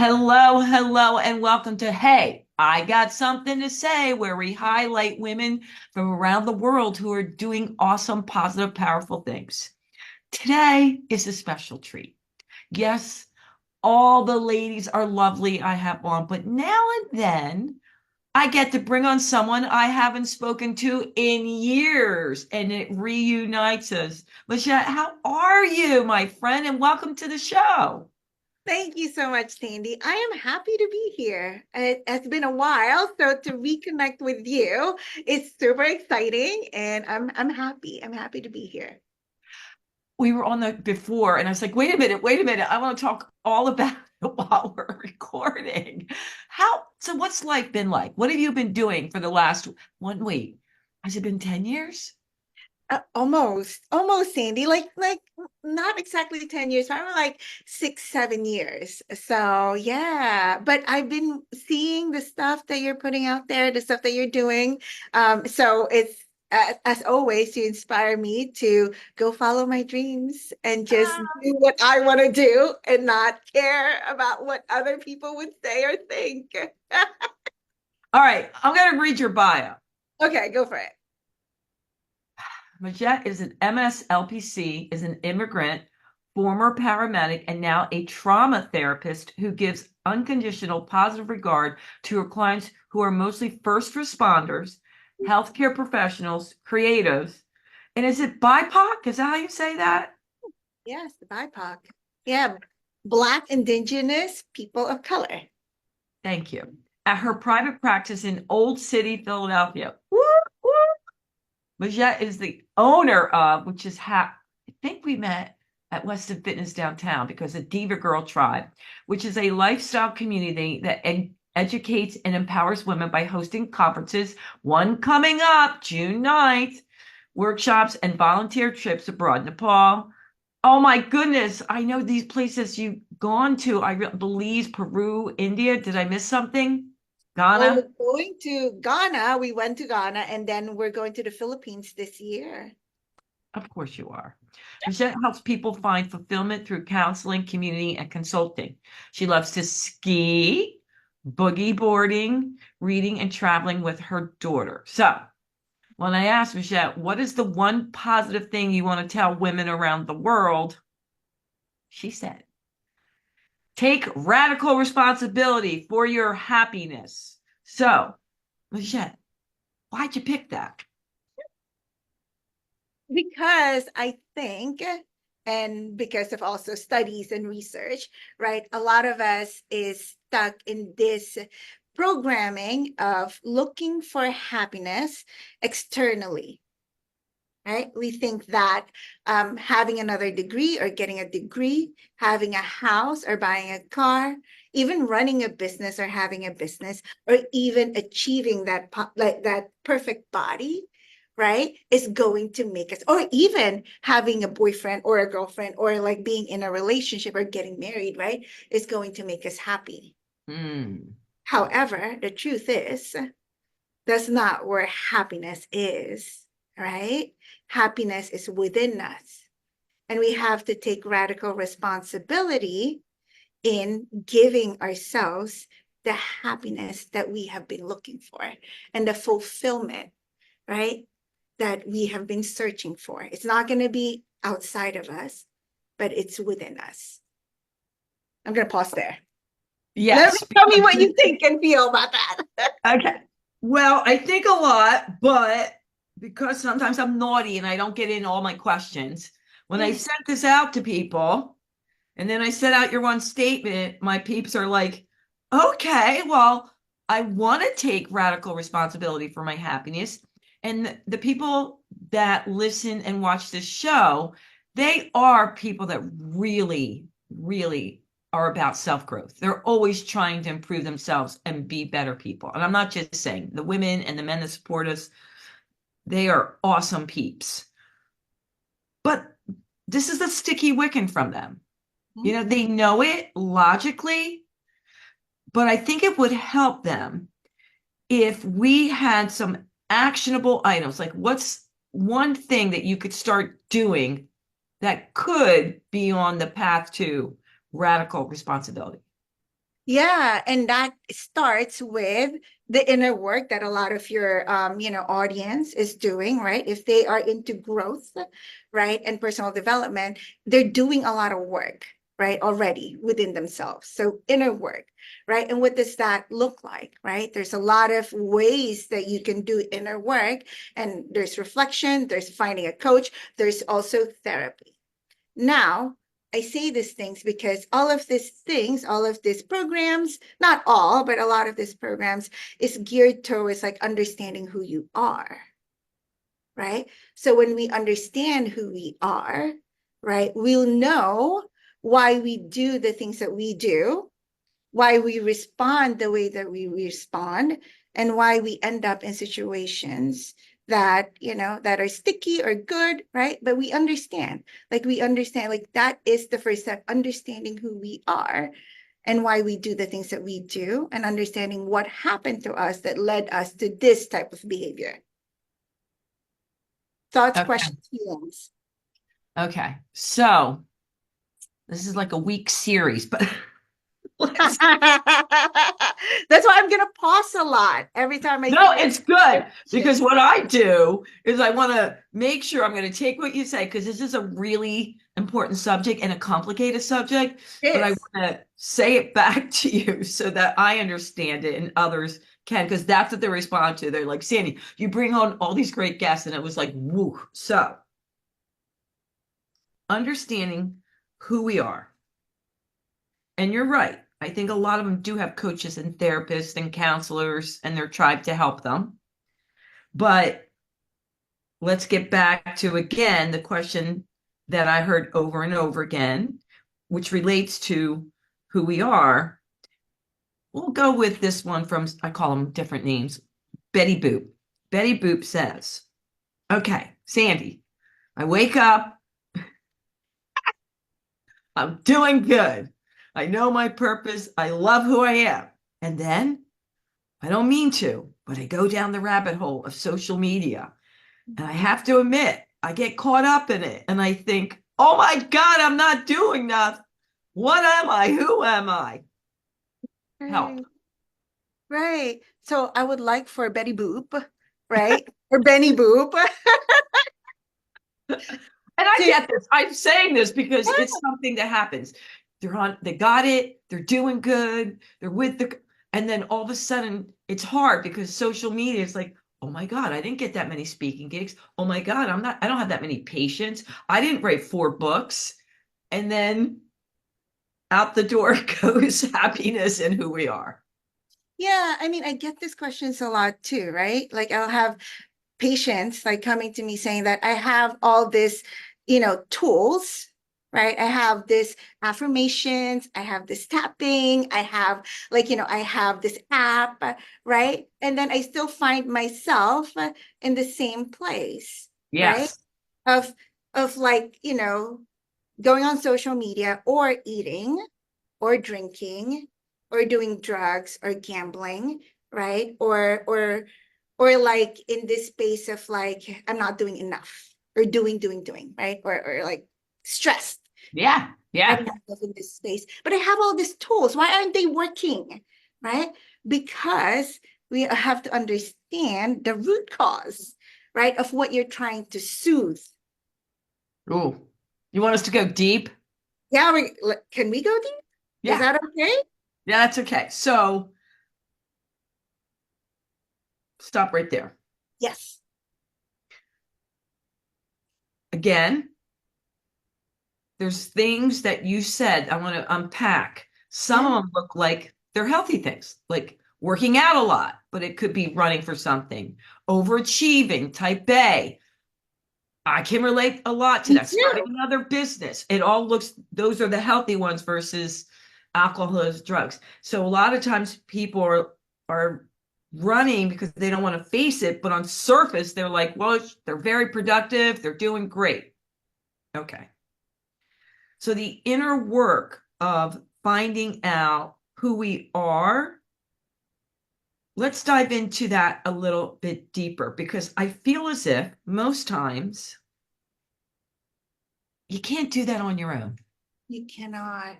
Hello, hello, and welcome to Hey, I Got Something to Say, where we highlight women from around the world who are doing awesome, positive, powerful things. Today is a special treat. Yes, all the ladies are lovely I have on, but now and then I get to bring on someone I haven't spoken to in years, and it reunites us. Majet, how are you, my friend? And welcome to the show. Thank you so much, Sandy. I am happy to be here. It has been a while, so to reconnect with you is super exciting, and I'm happy. I'm happy to be here. We were on the before, and I was like, wait a minute. I want to talk all about it while we're recording. So what's life been like? What have you been doing for the last one week? Has it been 10 years? Almost, Sandy. Like not exactly 10 years, probably like 6, 7 years. So yeah, but I've been seeing the stuff that you're putting out there, the stuff that you're doing. So it's as always, you inspire me to go follow my dreams and just Ah. do what I want to do and not care about what other people would say or think. All right, I'm going to read your bio. Okay, go for it. Majet is an MSLPC, is an immigrant, former paramedic, and now a trauma therapist who gives unconditional positive regard to her clients who are mostly first responders, healthcare professionals, creatives. And is it BIPOC? Is that how you say that? Yes, the BIPOC. Yeah, Black, Indigenous, people of color. Thank you. At her private practice in Old City, Philadelphia. Woo, woo. Majet is the owner of, which is I think we met at Weston Fitness downtown because of DivaGirl Tribe, which is a lifestyle community that educates and empowers women by hosting conferences, one coming up June 9th, workshops and volunteer trips abroad, Nepal. Oh my goodness, I know these places you've gone to. Belize, Peru, India. Did I miss something? Well, Ghana? we're going to Ghana. We went to Ghana and then we're going to the Philippines this year. Of course you are. Michelle helps people find fulfillment through counseling, community, and consulting. She loves to ski, boogie boarding, reading, and traveling with her daughter. So, when I asked Michelle, what is the one positive thing you want to tell women around the world? She said, take radical responsibility for your happiness. So, Michelle, why'd you pick that? Because I think, and because of also studies and research, right? A lot of us is stuck in this programming of looking for happiness externally, right? We think that having another degree or getting a degree, having a house or buying a car, even running a business or having a business, or even achieving that like that perfect body, right, is going to make us, or even having a boyfriend or a girlfriend, or like being in a relationship or getting married, right, is going to make us happy. Hmm. However, the truth is, that's not where happiness is, right? Happiness is within us. And we have to take radical responsibility in giving ourselves the happiness that we have been looking for and the fulfillment, right? That we have been searching for. It's not going to be outside of us, but it's within us. I'm going to pause there. Let me Yes, tell me because what you think and feel about that. okay. Well, I think a lot, but because sometimes I'm naughty and I don't get in all my questions, when I Yeah. sent this out to people and then I set out your one statement, my peeps are like, okay, well, I want to take radical responsibility for my happiness. And the people that listen and watch this show, they are people that really, really are about self growth. They're always trying to improve themselves and be better people. And I'm not just saying the women and the men that support us, they are awesome peeps. But this is the sticky wicken from them. You know, they know it logically, but I think it would help them if we had some actionable items. Like, what's one thing that you could start doing that could be on the path to radical responsibility? Yeah, and that starts with the inner work that a lot of your audience is doing, right? If they are into growth, right, and personal development, they're doing a lot of work, right, already within themselves. So inner work, right? And what does that look like, right? There's a lot of ways that you can do inner work, and there's reflection, there's finding a coach, there's also therapy. Now, I say these things because all of these things, all of these programs, not all, but a lot of these programs is geared towards like understanding who you are, right? So when we understand who we are, right, we'll know why we do the things that we do, why we respond the way that we respond, and why we end up in situations that that are sticky or good, right? But we understand, like that is the first step, understanding who we are and why we do the things that we do, and understanding what happened to us that led us to this type of behavior. Thoughts, Okay. questions, feelings. Okay. So this is like a week series, but That's let's, why I'm gonna pause a lot every time I no, hear it's good shit. because what I do is I want to make sure I'm going to take what you say because this is a really important subject and a complicated subject, but I Yes. want to say it back to you so that I understand it and others can, because that's what they respond to. They're like, Sandy, you bring on all these great guests, and it was like, woo. So understanding who we are. And you're right. I think a lot of them do have coaches and therapists and counselors and their tribe to help them. But let's get back to again the question that I heard over and over again, which relates to who we are. We'll go with this one from, I call them different names, Betty Boop. Betty Boop says, okay, Sandy, I wake up, I'm doing good. I know my purpose. I love who I am. And then I don't mean to, but I go down the rabbit hole of social media. And I have to admit, I get caught up in it. And I think, oh my God, I'm not doing that. What am I? Who am I? Help. Right. Right. So I would like for Betty Boop, right? Or Benny Boop And I to, get this. I'm saying this because yeah, it's something that happens. They got it, they're doing good, they're with and then all of a sudden it's hard because social media is like, oh my God, I didn't get that many speaking gigs. Oh my God, I don't have that many patients. I didn't write 4 books. And then out the door goes happiness and who we are. yeah. I mean, I get these questions a lot too, right? Like I'll have patients like coming to me saying that I have all this, tools, right? I have this affirmations, I have this tapping, I have like, I have this app, right? And then I still find myself in the same place, right? Yes. Of like, going on social media or eating or drinking or doing drugs or gambling, right? Or like in this space of like I'm not doing enough or doing, right? Or like stressed. Yeah. I'm Yeah. not in this space, but I have all these tools. Why aren't they working? Right? Because we have to understand the root cause, right, of what you're trying to soothe. Ooh. You want us to go deep? Yeah, can we go deep? Is Yeah. that okay? Yeah, that's okay. So stop right there. Yes. Again, there's things that you said I want to unpack. Some Yeah. of them look like they're healthy things, like working out a lot, but it could be running for something, overachieving, type A. I can relate a lot to Me that. Starting too. another business. It all looks, those are the healthy ones versus alcohol, drugs. So a lot of times people are running because they don't want to face it, but on surface, they're like, well, they're very productive, they're doing great. Okay. So the inner work of finding out who we are, let's dive into that a little bit deeper because I feel as if most times you can't do that on your own. You cannot.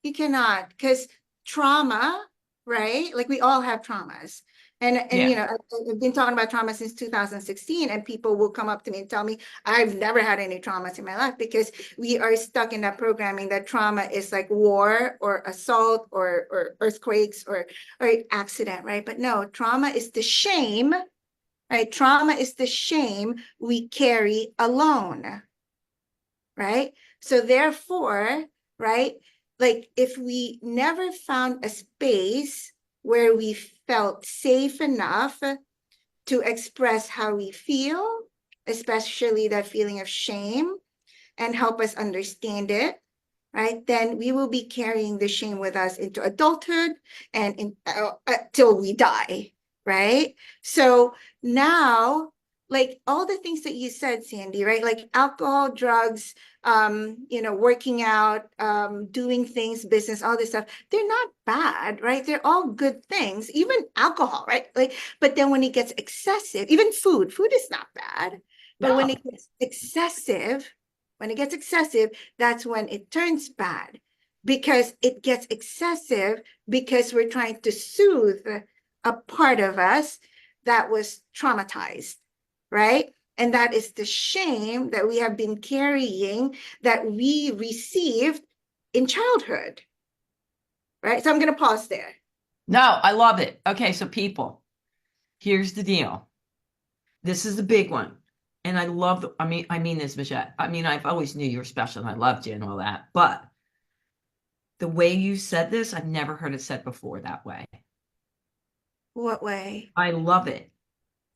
You cannot, because trauma, right? Like we all have traumas. And Yeah. you know, I've been talking about trauma since 2016, and people will come up to me and tell me I've never had any traumas in my life, because we are stuck in that programming that trauma is like war or assault or earthquakes or accident, right? But no, trauma is the shame, right? Trauma is the shame we carry alone, right? So therefore, right, like if we never found a space where we felt safe enough to express how we feel, especially that feeling of shame, and help us understand it, right? Then we will be carrying the shame with us into adulthood and till we die, right? So now, like all the things that you said, Sandy, right? Like alcohol, drugs, you know, working out, doing things, business, all this stuff, they're not bad, right? They're all good things, even alcohol, right? Like, but then when it gets excessive, even food is not bad. But when No. it gets excessive, that's when it turns bad, because it gets excessive because we're trying to soothe a part of us that was traumatized, right? And that is the shame that we have been carrying that we received in childhood, right? So I'm going to pause there. No, I love it. Okay, so people, here's the deal. This is the big one. And I love, I mean this, Majet. I mean, I've always knew you were special and I loved you and all that. But the way you said this, I've never heard it said before that way. What way? I love it.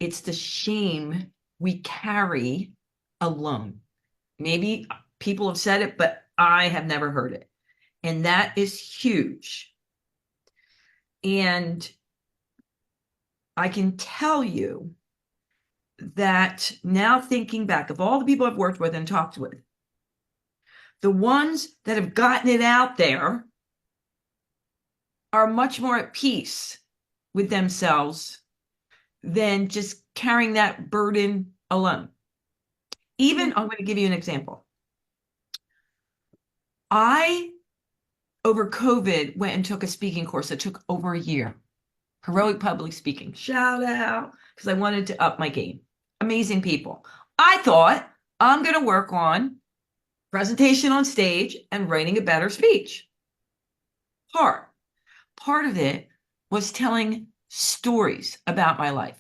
It's the shame we carry alone. Maybe people have said it, but I have never heard it. And that is huge. And I can tell you that now thinking back of all the people I've worked with and talked with, the ones that have gotten it out there are much more at peace with themselves than just carrying that burden alone. Even, I'm going to give you an example. I, over COVID, went and took a speaking course that took over a year. Heroic public speaking. Shout out, because I wanted to up my game. Amazing people. I thought I'm going to work on presentation on stage and writing a better speech. Part of it was telling stories about my life.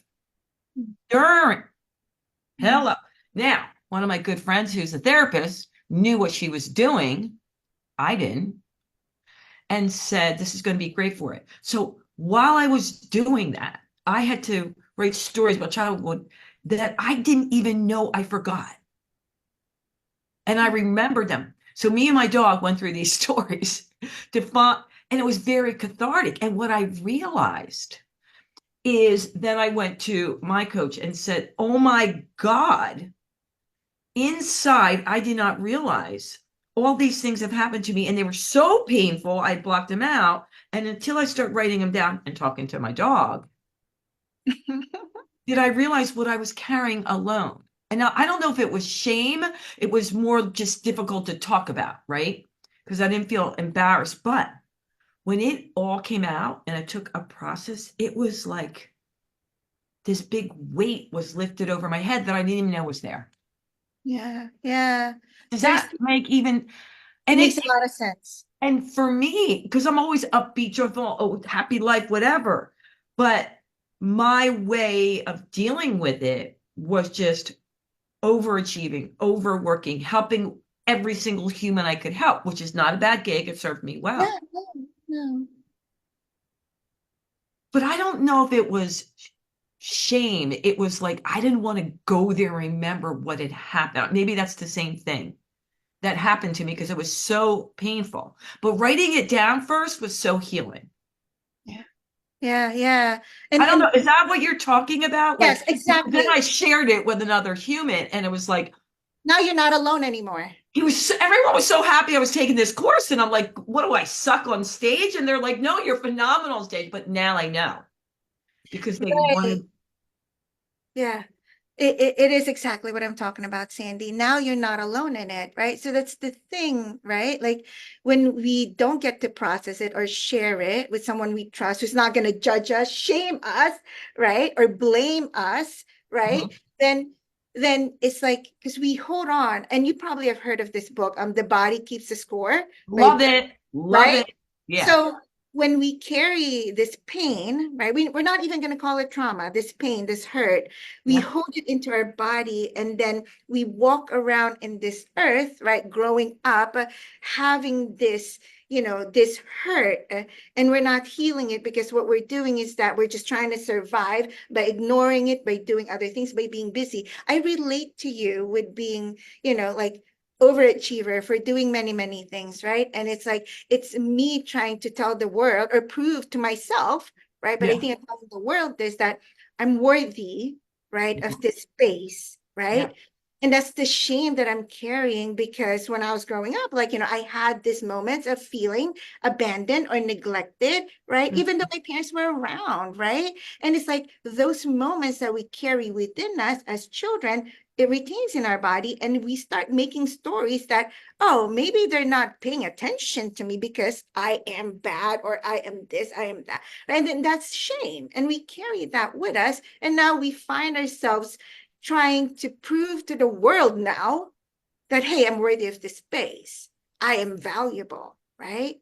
During, hello. Now, one of my good friends who's a therapist knew what she was doing. I didn't. And said, this is going to be great for it. So while I was doing that, I had to write stories about childhood that I didn't even know I forgot. And I remembered them. So me and my dog went through these stories to find, and it was very cathartic. And what I realized is that I went to my coach and said, oh my God, inside, I did not realize all these things have happened to me and they were so painful, I blocked them out. And until I start writing them down and talking to my dog, did I realize what I was carrying alone. And now I don't know if it was shame, it was more just difficult to talk about, right? Because I didn't feel embarrassed. But when it all came out and it took a process, it was like this big weight was lifted over my head that I didn't even know was there. Yeah, yeah. Does There's that make even, It and makes it, a lot of sense. and for me, because I'm always upbeat, joyful, oh, happy life, whatever. But my way of dealing with it was just overachieving, overworking, helping every single human I could help, which is not a bad gig. It served me well. Yeah, no, no. But I don't know if it was shame. It was like I didn't want to go there and remember what had happened. Maybe that's the same thing that happened to me because it was so painful. But writing it down first was so healing. Yeah, yeah, yeah. I don't know. And Is that what you're talking about? yes, Like, then exactly. I shared it with another human, and it was like, Now you're not alone anymore. everyone was so happy I was taking this course. And I'm like, what do I suck on stage? And they're like, no, you're phenomenal on stage. But now I know because they Right. wanted, Yeah. It is exactly what I'm talking about, Sandy. Now you're not alone in it, right? So that's the thing, right? Like when we don't get to process it or share it with someone we trust who's not going to judge us, shame us, right? Or blame us, right? Mhm. Then it's like because we hold on, and you probably have heard of this book, The Body Keeps the Score by, Love it. Love right? it. Yeah. So when we carry this pain, right, we're not even going to call it trauma, this pain, this hurt, we Yeah. hold it into our body, and then we walk around in this earth, right, growing up, having this, this hurt, and we're not healing it because what we're doing is that we're just trying to survive by ignoring it, by doing other things, by being busy. I relate to you with being, like overachiever for doing many, many things, right? And it's like, it's me trying to tell the world or prove to myself, right? But I Yeah. think I'm telling the world is that I'm worthy, right, of this space, Yeah. right? And that's the shame that I'm carrying because when I was growing up, like, I had these moments of feeling abandoned or neglected, right? Mm. Even though my parents were around, right? And it's like those moments that we carry within us as children, it retains in our body, and we start making stories that, oh, maybe they're not paying attention to me because I am bad or I am this, I am that. And then that's shame. And we carry that with us. And now we find ourselves trying to prove to the world now that, hey, I'm worthy of this space. I am valuable, right?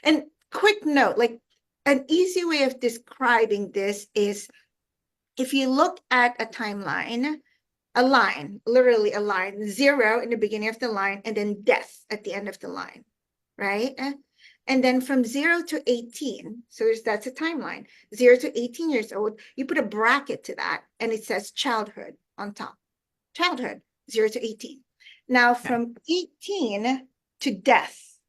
And quick note, like an easy way of describing this is if you look at a timeline, a line, literally a line, zero in the beginning of the line, and then death at the end of the line, right? And then from 0 to 18, so that's a timeline, 0 to 18 years old, you put a bracket to that, and it says childhood on top. Childhood, 0 to 18. Now, Okay. from 18 to death,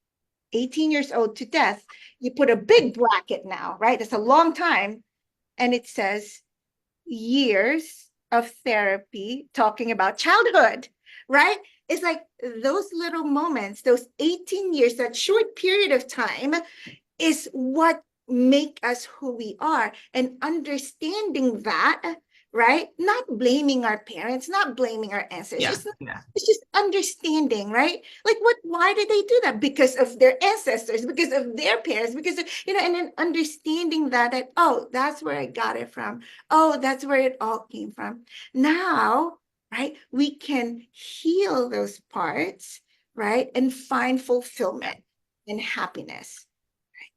18 years old to death, you put a big bracket now, right? It's a long time, and it says years of therapy talking about childhood, right? It's like those little moments, those 18 years, that short period of time is what make us who we are. And understanding that, right? Not blaming our parents, not blaming our Yeah. ancestors. Yeah. It's just understanding, right? Like why did they do that? Because of their ancestors, because of their parents, because of, and then understanding that, oh, that's where I got it from. Oh, that's where it all came from. Now, right, we can heal those parts, right? And find fulfillment and happiness.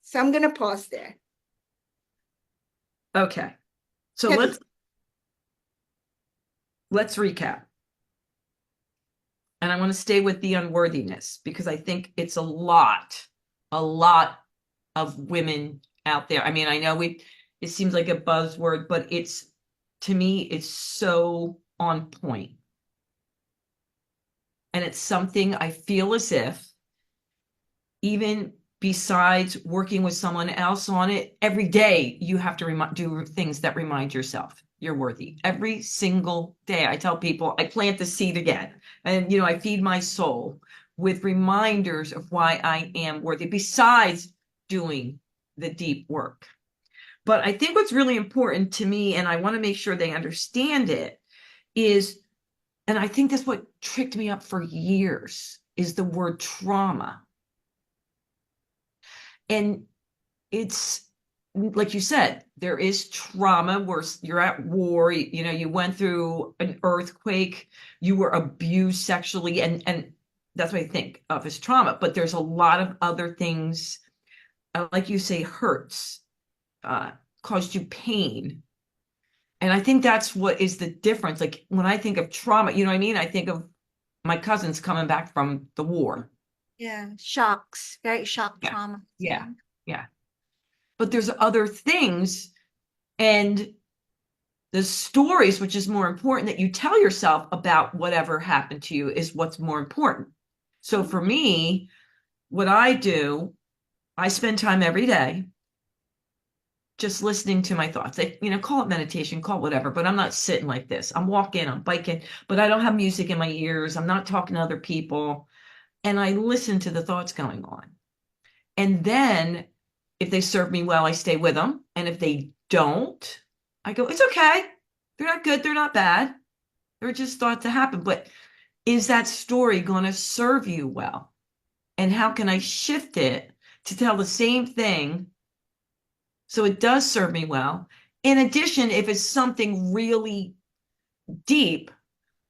So I'm going to pause there. Okay. So Heavy. let's recap. And I want to stay with the unworthiness because I think it's a lot of women out there. I mean, I know it seems like a buzzword, but to me, it's so on point. And it's something I feel as if even besides working with someone else on it, every day you have to do things that remind yourself you're worthy. Every single day, I tell people I plant the seed again, and I feed my soul with reminders of why I am worthy. Besides doing the deep work, but I think what's really important to me, and I want to make sure they understand it, is, and I think that's what tricked me up for years, is the word trauma. And it's like you said, there is trauma where you're at war, you went through an earthquake, you were abused sexually, and that's what I think of as trauma. But there's a lot of other things, like you say, hurts, uh, caused you pain. And I think that's what is the difference. Like when I think of trauma, you know what I mean? I think of my cousins coming back from the war. Yeah. Shocks, very shock Yeah. trauma. Yeah. Yeah. But there's other things, and the stories, which is more important, that you tell yourself about whatever happened to you is what's more important. So for me, what I do, I spend time every day just listening to my thoughts. Call it meditation, call it whatever, but I'm not sitting like this. I'm walking, I'm biking, but I don't have music in my ears. I'm not talking to other people. And I listen to the thoughts going on. And then if they serve me well, I stay with them. And if they don't, I go, it's okay. They're not good. They're not bad. They're just thought to happen. But is that story going to serve you well? And how can I shift it to tell the same thing so it does serve me well? In addition, if it's something really deep,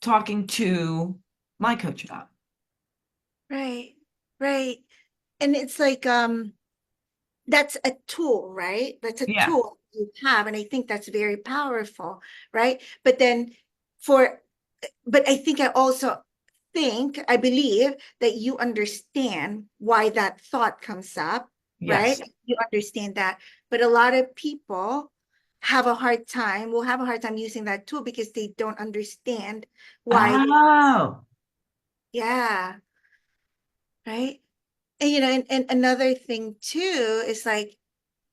talking to my coach about. Right. Right. And it's like that's a tool, right? That's a Yeah. tool you have, and I think that's very powerful, right? But then for but I think I believe that you understand why that thought comes up, right? Yes. You understand that. But a lot of people will have a hard time using that tool because they don't understand why they, Oh, yeah, right? And and another thing too is like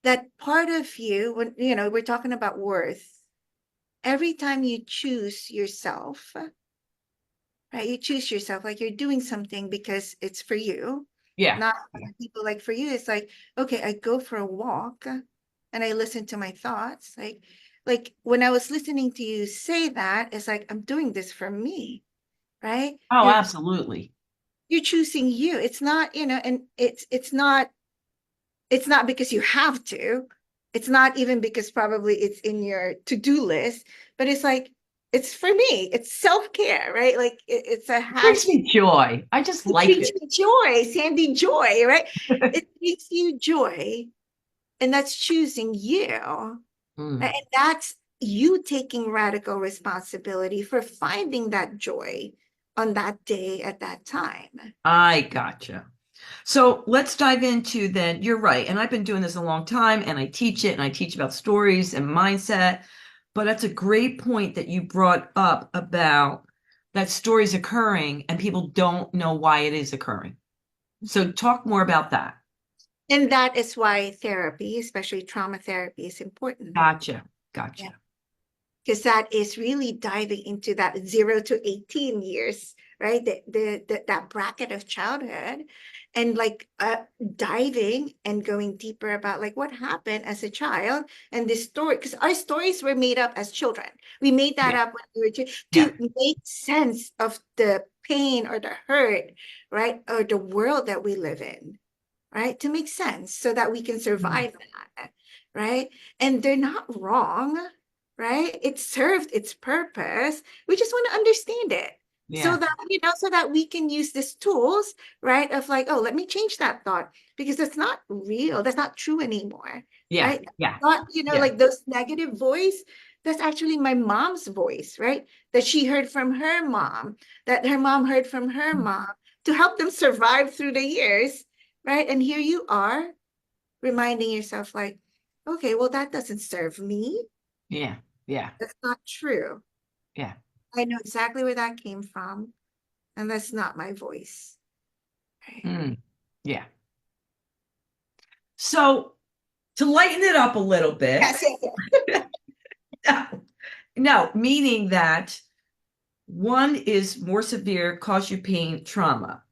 that part of you, when we're talking about worth, every time you choose yourself, right? You choose yourself, like you're doing something because it's for you, yeah. not for people. Like for you, it's like, okay, I go for a walk and I listen to my thoughts. Like when I was listening to you say that, it's like I'm doing this for me, right? Oh, absolutely. You're choosing you. It's not, and it's not because you have to. It's not even because probably it's in your to-do list, but it's like it's for me. It's self-care, right? Like it's a It brings hash. me joy. I just It like brings it. you joy, Sandy, joy, right? It brings you joy, and that's choosing you. Mm, Right? And that's you taking radical responsibility for finding that joy on that day at that time. I gotcha. So let's dive into then. You're right. And I've been doing this a long time and I teach it and I teach about stories and mindset. But that's a great point that you brought up about that story's occurring and people don't know why it is occurring. So talk more about that. And that is why therapy, especially trauma therapy, is important. Gotcha. Yeah. Gotcha. Because that is really diving into that 0 to 18 years, right? That bracket of childhood, and like diving and going deeper about like what happened as a child and this story, because our stories were made up as children. We made that Yeah. up when we were Yeah. to make sense of the pain or the hurt, right? Or the world that we live in, right? To make sense so that we can Mm, survive that, right? And they're not wrong, right? It served its purpose. We just want to understand it so yeah. that, so that we can use these tools, right? Of like, oh, let me change that thought because that's not real. That's not true anymore, Yeah. right? Yeah. Not, Yeah. like those negative voice. That's actually my mom's voice, right? That she heard from her mom, that her mom heard from her mom to help them survive through the years, right? And here you are reminding yourself, like, okay, well, that doesn't serve me. Yeah. Yeah. That's not true. Yeah. I know exactly where that came from, and that's not my voice. Right. Mm, yeah. So to lighten it up a little bit, Yes, yes, yes. no, meaning that one is more severe, cause you pain, trauma.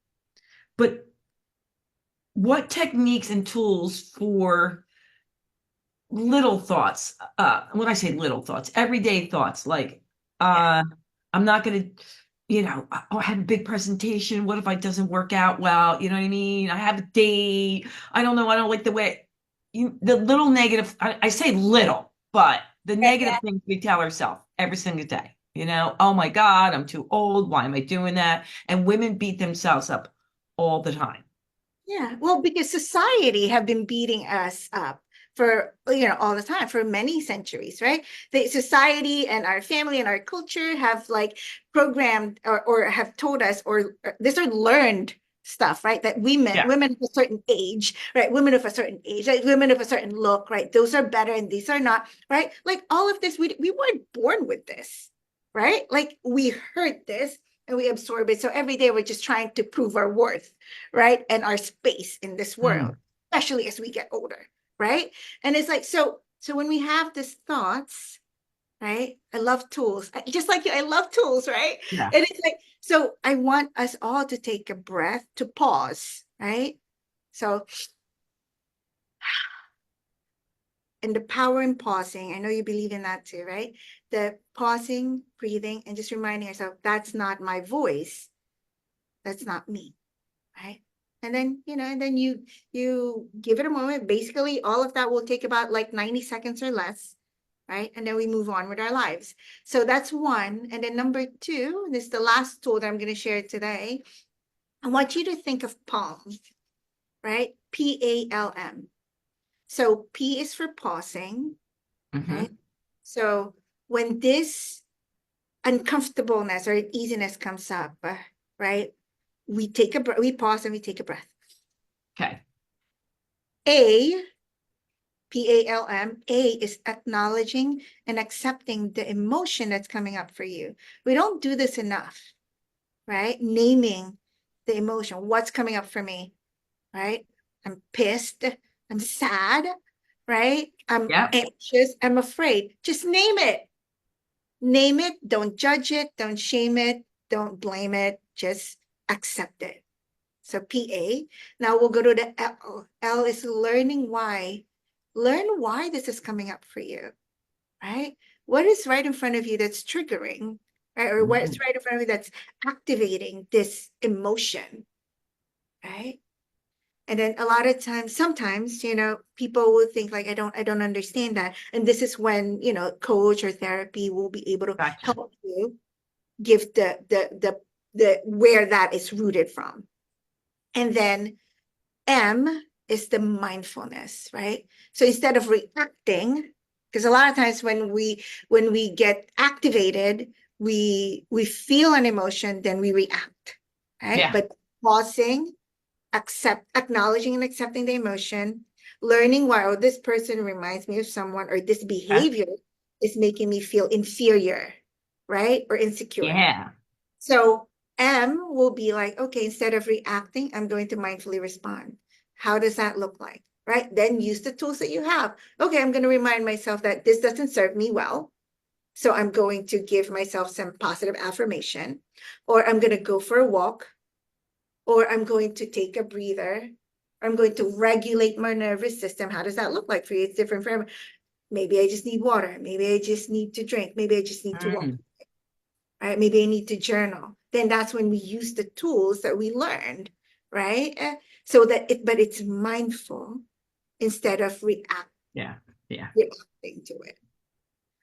But what techniques and tools for little thoughts? When I say little thoughts, everyday thoughts, like Yeah. I'm not gonna, I have a big presentation. What if it doesn't work out well? You know what I mean? I have a date. I don't know. I don't like the way the little negative, I say little, but the Yeah, negative yeah. things we tell ourselves every single day. Oh my God, I'm too old. Why am I doing that? And women beat themselves up all the time. Yeah. Well, because society have been beating us up for, all the time for many centuries, right? The society and our family and our culture have like programmed or have told us, or this are learned stuff, right? That Yeah. women of a certain age, right? Women of a certain age, like women of a certain look, right? Those are better and these are not, right? Like all of this, we weren't born with this, right? Like we heard this and we absorb it. So every day we're just trying to prove our worth, right? And our space in this world, Mm, especially as we get older, right? And it's like, so when we have these thoughts, right? I love tools. Just like you, I love tools, right? yeah. And it's like, so I want us all to take a breath, to pause, right? So and the power in pausing. I know you believe in that too, right? The pausing, breathing, and just reminding yourself, that's not my voice. That's not me, right? And then, and then you give it a moment. Basically, all of that will take about like 90 seconds or less, right? And then we move on with our lives. So that's one. And then number two, this is the last tool that I'm going to share today. I want you to think of palm, right? PALM. So P is for pausing, right? So when this uncomfortableness or uneasiness comes up, right? We take a breath, we pause and we take a breath. Okay. A, PALM, A is acknowledging and accepting the emotion that's coming up for you. We don't do this enough, right? Naming the emotion, what's coming up for me, right? I'm pissed, I'm sad, right? I'm anxious, I'm afraid. Just name it. Name it, don't judge it, don't shame it, don't blame it, just accept it. So PA. Now we'll go to the L. L is learning why. Learn why this is coming up for you, right? What is right in front of you that's triggering, right? Or what is right in front of you that's activating this emotion, right? And then a lot of times, sometimes, people will think like, I don't understand that. And this is when, coach or therapy will be able to help you give the where that is rooted from. And then M is the mindfulness, right? So instead of reacting, because a lot of times when we get activated, we feel an emotion, then we react, right? Yeah. But pausing, acknowledging and accepting the emotion, learning why, this person reminds me of someone, or this behavior is making me feel inferior, right? Or insecure. Yeah. So M will be like, okay, instead of reacting, I'm going to mindfully respond. How does that look like, right? Then use the tools that you have. Okay, I'm going to remind myself that this doesn't serve me well. So I'm going to give myself some positive affirmation, or I'm going to go for a walk, or I'm going to take a breather. I'm going to regulate my nervous system. How does that look like for you? It's different for everyone. Maybe I just need water. Maybe I just need to drink. Maybe I just need to walk. Right? Maybe I need to journal. Then that's when we use the tools that we learned, right? So that but it's mindful instead of reacting to it.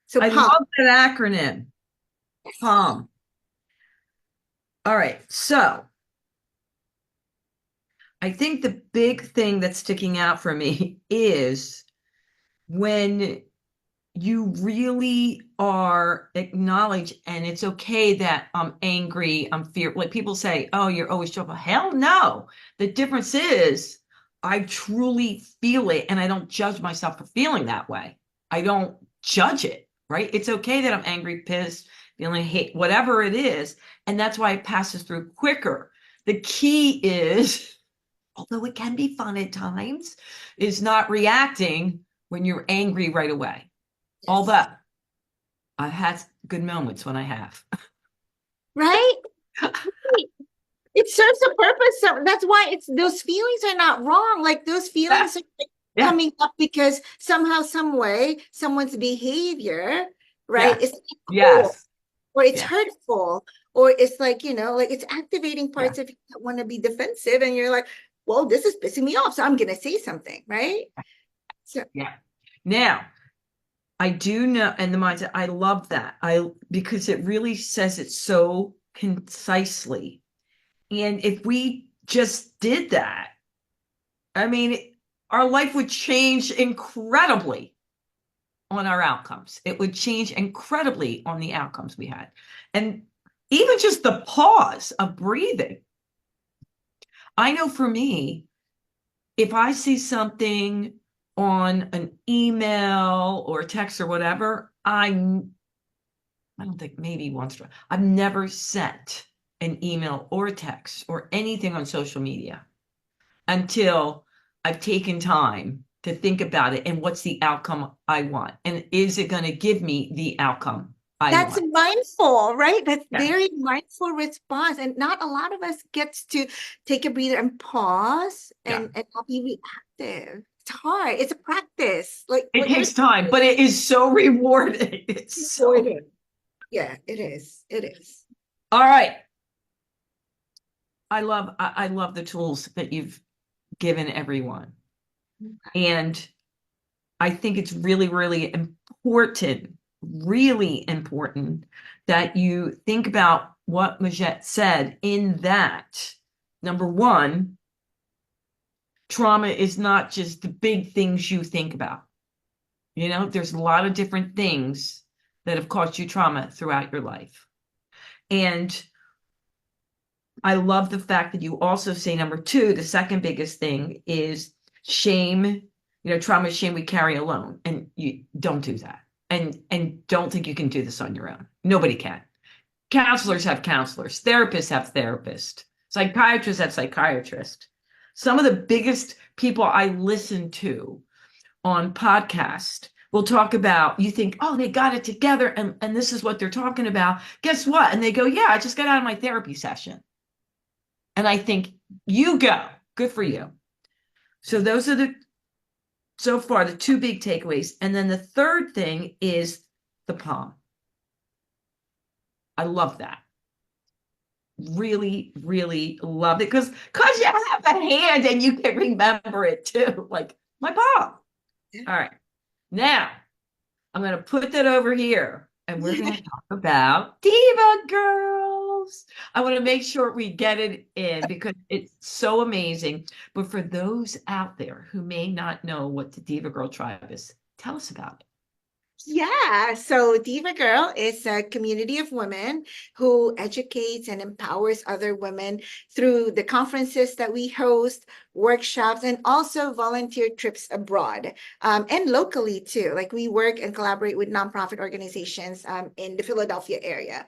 So I PALM. love that acronym. PALM. All right. So I think the big thing that's sticking out for me is when you really are acknowledged, and it's okay that I'm angry, I'm fear. Like people say, oh, you're always joyful. Hell no. The difference is I truly feel it, and I don't judge myself for feeling that way. I don't judge it, right? It's okay that I'm angry, pissed, feeling hate, whatever it is. And that's why it passes through quicker. The key is, although it can be fun at times, is not reacting when you're angry right away. Although I've had good moments when I have. Right? It serves a purpose. So that's why those feelings are not wrong. Like those feelings are coming up because somehow, some way, someone's behavior, right, is cool, or it's hurtful, or it's like, like it's activating parts of you that want to be defensive, and you're like, well, this is pissing me off, so I'm gonna say something, right? So now I do know, and the mindset, I love that. Because it really says it so concisely. And if we just did that, I mean, our life would change incredibly on our outcomes. It would change incredibly on the outcomes we had. And even just the pause of breathing. I know for me, if I see something on an email or text or whatever, I don't think, maybe once. I've never sent an email or a text or anything on social media until I've taken time to think about it and what's the outcome I want. And is it going to give me the outcome I want? That's mindful, right? That's very mindful response. And not a lot of us gets to take a breather and pause and not be reactive. It's hard. It's a practice. Like It what you're takes time, but it is so rewarding. It's so. supporting. Yeah, it is. It is. All right. I love the tools that you've given everyone. And I think it's really, really important that you think about what Majet said in that. Number one, trauma is not just the big things you think about. You know, there's a lot of different things that have caused you trauma throughout your life. And I love the fact that you also say number two, the second biggest thing is shame. You know, trauma is shame we carry alone. And you don't do that. And don't think you can do this on your own. Nobody can. Counselors have counselors, therapists have therapists, psychiatrists have psychiatrists. Some of the biggest people I listen to on podcast will talk about, you think, oh, they got it together and this is what they're talking about. Guess what? And they go, yeah, I just got out of my therapy session. And I think, you go. Good for you. So those are so far, the two big takeaways. And then the third thing is the palm. I love that. Really, really love it because you have a hand and you can remember it too. Like my palm. All right. Now I'm going to put that over here and we're going to talk about Diva Girls. I want to make sure we get it in because it's so amazing. But for those out there who may not know what the Diva Girl Tribe is, tell us about it. Yeah, so Diva Girl is a community of women who educates and empowers other women through the conferences that we host, workshops, and also volunteer trips abroad and locally too. Like we work and collaborate with nonprofit organizations in the Philadelphia area.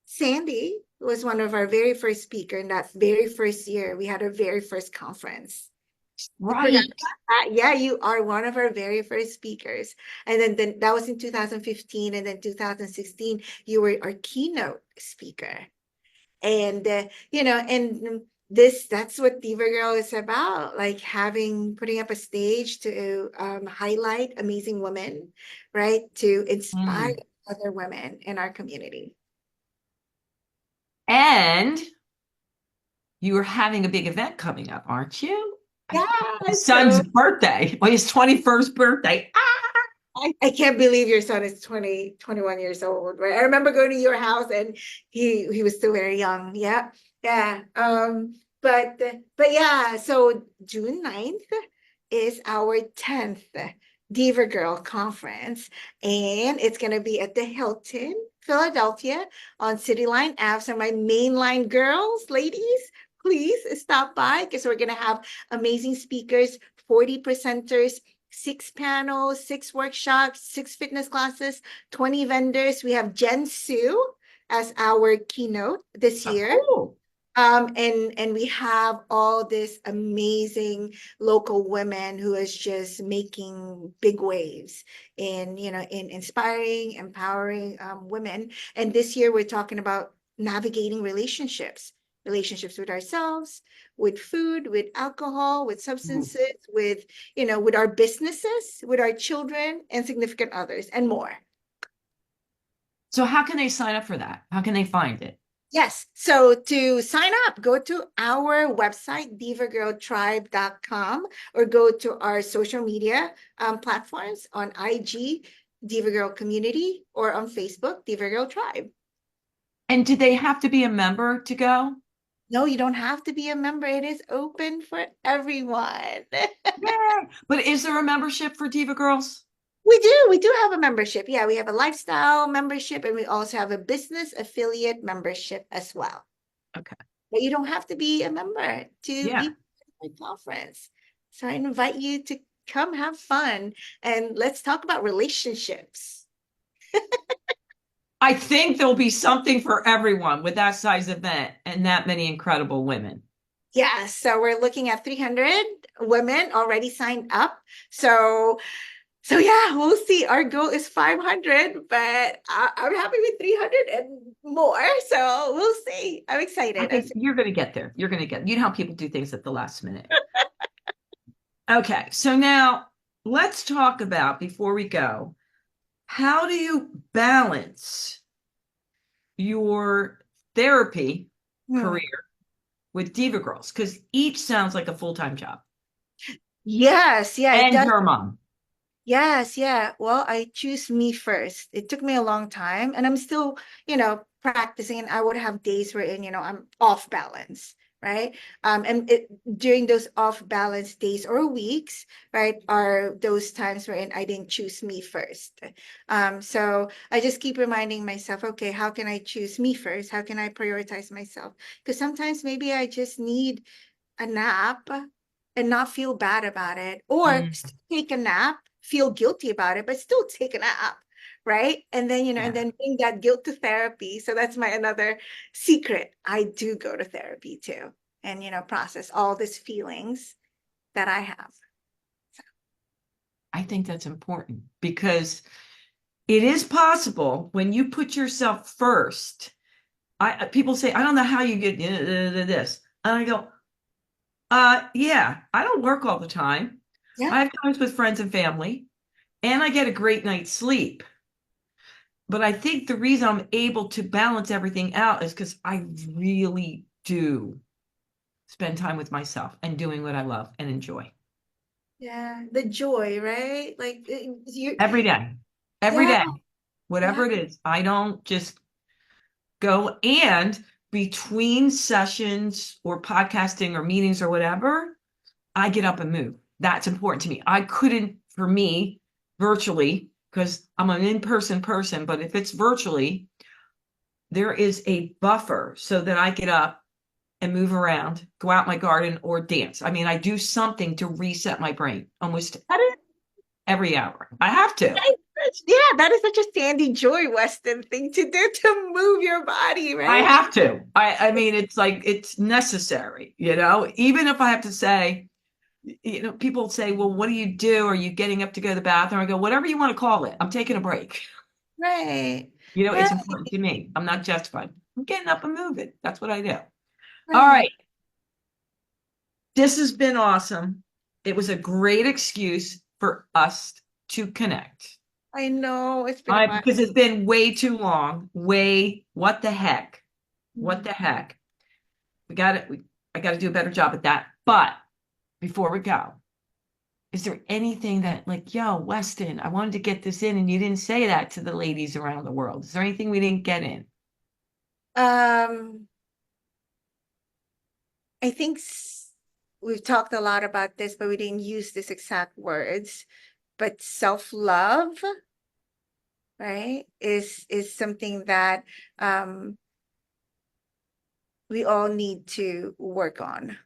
Sandy was one of our very first speaker in that very first year. We had our very first conference. Right. Yeah, you are one of our very first speakers. And then that was in 2015. And then 2016, you were our keynote speaker. And, and that's what Diva Girl is about, like putting up a stage to highlight amazing women, right? To inspire other women in our community. And you are having a big event coming up, aren't you? Yeah. His son's birthday, or his 21st birthday. I can't believe your son is 21 years old, right? I remember going to your house and he was still very young. Yeah. Yeah. But yeah, so June 9th is our 10th Diva Girl Conference, and it's gonna be at the Hilton, Philadelphia on City Line Ave. So my mainline girls, ladies, please stop by because we're gonna have amazing speakers, 40 presenters, 6 panels, 6 workshops, 6 fitness classes, 20 vendors. We have Jen Sue as our keynote this year. Cool. And we have all this amazing local women who is just making big waves in inspiring, empowering women. And this year we're talking about navigating relationships with ourselves, with food, with alcohol, with substances, with our businesses, with our children and significant others, and more. So how can they sign up for that? How can they find it? Yes. So to sign up, go to our website, DivaGirlTribe.com, or go to our social media platforms on IG, Diva Girl Community, or on Facebook, Diva Girl Tribe. And do they have to be a member to go? No, you don't have to be a member. It is open for everyone. Yeah. But is there a membership for Diva Girls? We do have a membership. Yeah, we have a lifestyle membership and we also have a business affiliate membership as well. Okay. But you don't have to be a member to be at my conference. So I invite you to come have fun and let's talk about relationships. I think there'll be something for everyone with that size event and that many incredible women. Yeah, so we're looking at 300 women already signed up. So So yeah, we'll see. Our goal is 500, but I'm happy with 300 and more. So we'll see. I'm I excited. think you're going to get there. You're going to get, you know how people do things at the last minute. Okay. So now let's talk about, before we go, how do you balance your therapy Hmm. career with Diva Girls? Because each sounds like a full-time job. Yes, yeah, it And does. her mom. Yes, yeah. Well, I choose me first. It took me a long time, and I'm still, practicing. And I would have days wherein, I'm off balance, right? And during those off balance days or weeks, right, are those times wherein I didn't choose me first. So I just keep reminding myself, okay, how can I choose me first? How can I prioritize myself? Because sometimes maybe I just need a nap and not feel bad about it, or Mm, take a nap, feel guilty about it, but still take a nap, right? And then, and yeah. then bring that guilt to therapy. So that's my another secret. I do go to therapy too, and, process all these feelings that I have. I think that's important because it is possible when you put yourself first. People say, I don't know how you get this. And I go, yeah, I don't work all the time. Yeah. I have times with friends and family, and I get a great night's sleep. But I think the reason I'm able to balance everything out is because I really do spend time with myself and doing what I love and enjoy Yeah. The joy, right? Like you, every day, every yeah, day, yeah. whatever it is. I don't just go, and between sessions or podcasting or meetings or whatever, I get up and move. That's important to me. I couldn't, for me, virtually, because I'm an in-person person, but if it's virtually, there is a buffer so that I get up and move around, go out my garden or dance. I mean, I do something to reset my brain almost That is, every hour. I have to. yeah, that is such a Sandy Joy Weston thing to do, to move your body, I right? have to. I mean, it's like it's necessary, even if I have to say, people say, well, what do you do? Are you getting up to go to the bathroom? I go, whatever you want to call it. I'm taking a break. Right. It's Right. important to me. I'm not justified. I'm getting up and moving. That's what I do. All Right. right. This has been awesome. It was a great excuse for us to connect. I know it's been a I while. Because it's been way too long. What the heck? What Mhm. the heck? We got it. I got to do a better job at that. But before we go, is there anything that, like, yo, Weston, I wanted to get this in and you didn't say that to the ladies around the world? Is there anything we didn't get in? Um, I think we've talked a lot about this, but we didn't use these exact words. But self-love, right, is something that we all need to work on.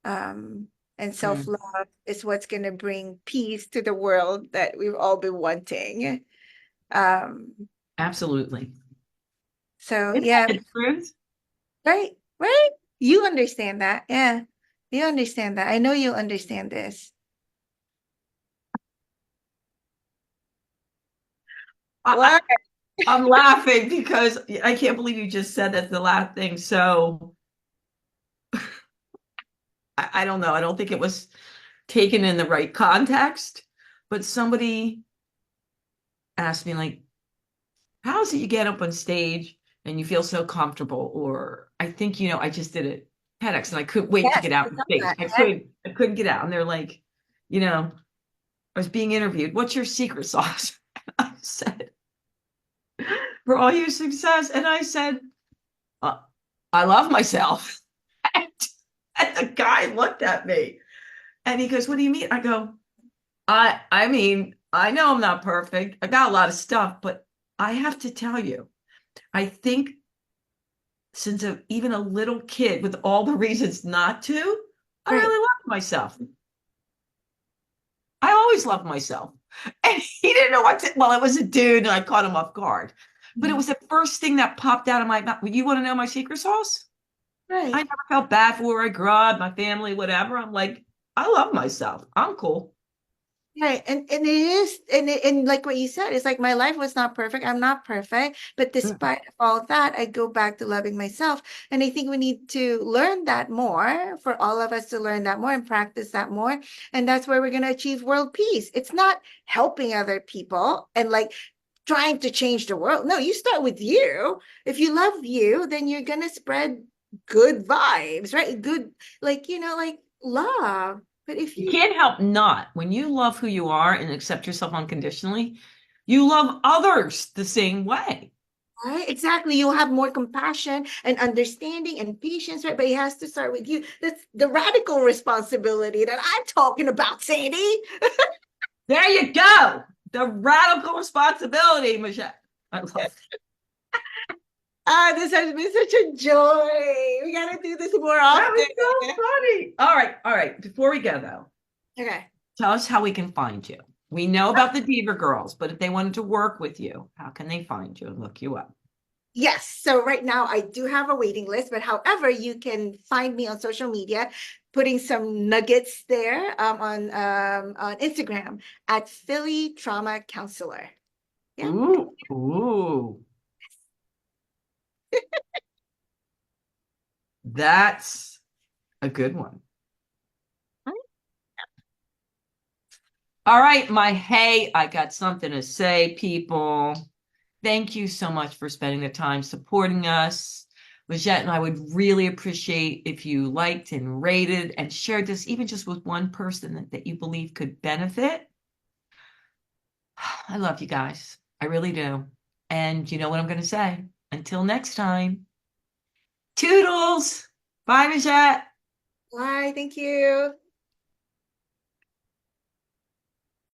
Um, and Mm, self-love is what's going to bring peace to the world that we've all been wanting. Um, absolutely. so Isn't yeah, that the truth? right, right. You understand that. Yeah. You understand that. I know you understand this. I, What? I'm laughing because I can't believe you just said that's the last thing. So I don't know. I don't think it was taken in the right context, but somebody asked me, like, how is it you get up on stage and you feel so comfortable? Or I think, I just did a TEDx and I couldn't wait to Yes, get out I on love stage. that. I couldn't get out. And they're like, you know, I was being interviewed. What's your secret sauce? I said, for all your success. And I said, uh, I love myself. And the guy looked at me and he goes, what do you mean? I go, I mean, I know I'm not perfect. I got a lot of stuff, but I have to tell you, I think since even a little kid with all the reasons not to, I Right. really love myself. I always loved myself. And he didn't know what to, well, it was a dude and I caught him off guard. But it Mhm. was the first thing that popped out of my mouth. You want to know my secret sauce? I Right. never felt bad for where I grew up, my family, whatever. I'm like, I love myself. I'm cool. Right. And it is, and like what you said, it's like my life was not perfect. I'm not perfect. But Mm. despite of all that, I go back to loving myself. And I think we need to learn that more, for all of us to learn that more and practice that more. And that's where we're going to achieve world peace. It's not helping other people and like trying to change the world. No, you start with you. If you love you, then you're going to spread good vibes, right? Good, like, like love. But if You you can't help not. When you love who you are and accept yourself unconditionally, you love others the same way. Right, exactly. You'll have more compassion and understanding and patience, right? But it has to start with you. That's the radical responsibility that I'm talking about, Sandy. There you go. The radical responsibility, Michelle. I love Ah, this has been such a joy. We gotta do this more that. often. Was so funny. All right, all right. Before we go though, Okay. tell us how we can find you. We know about the Diva Girls, but if they wanted to work with you, how can they find you and look you up? Yes. So right now I do have a waiting list, but however, you can find me on social media, putting some nuggets there on Instagram at Philly Trauma Counselor. Yeah. Ooh, ooh, that's a good one. All right, my hey, I got something to say, people. Thank you so much for spending the time supporting us. Majet and I would really appreciate if you liked and rated and shared this, even just with one person that you believe could benefit. I love you guys. I really do. And you know what I'm going to say. Until next time, toodles. Bye, Majet. Bye. Thank you.